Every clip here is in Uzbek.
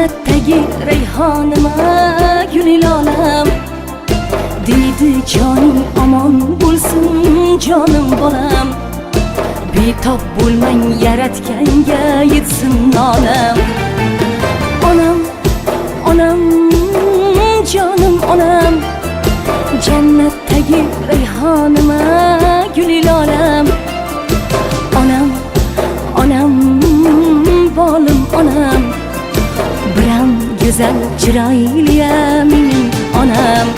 Jannatdagi rayhonima guli lolam, deydi joning omon bo'lsin jonim bolam. Betob bo'lmang yaratganga yetsin nolam. Onam, onam, jonim onam, jannatdagi rayhonima guli lolam. Onam, onam, bolim onam, biram go'zal chiroyliya mening onam.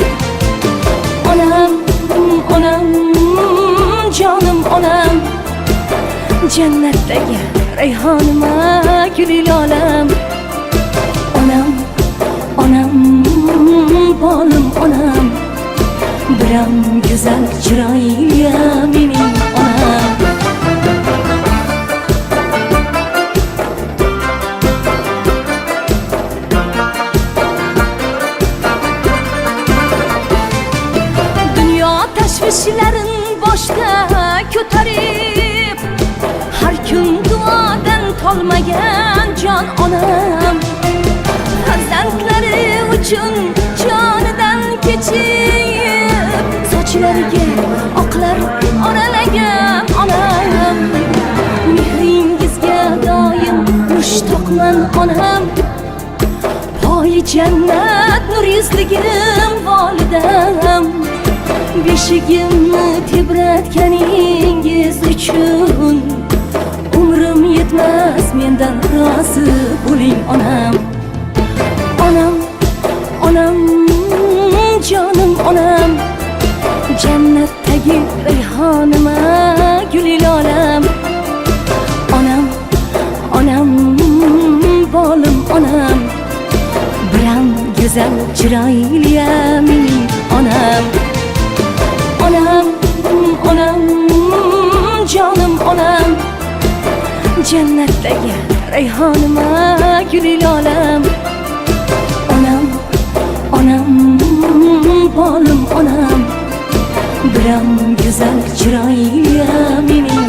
Onam, onam, jonim onam, jannatdagi rayhonima guli lolam. Onam, onam, bolim onam, biram go'zal chiroyliya mening onam. Tashvishlarin boshga ko'tarib, har kun duodan tolmagan jon onam. Farzandlari uchun jonidan kechib, sochlariga oqlar oralagan onam. Mehringizga doim mushtoqman onam, poyi jannat nur yuzligim volidam. Beshigimni tebratganingiz uchun umrim yetmas, mendan rozi bo'ling onam. Onam, onam, jonim onam, jannatdagi rayhonima guli lolam. Onam, onam, bolim onam, biram go'zal chiroyliya mening onam. Onam, onam, jonim onam, jannatdagi rayhonima guli lolam. Onam, onam, bolim onam, biram go'zal chiroyliya mening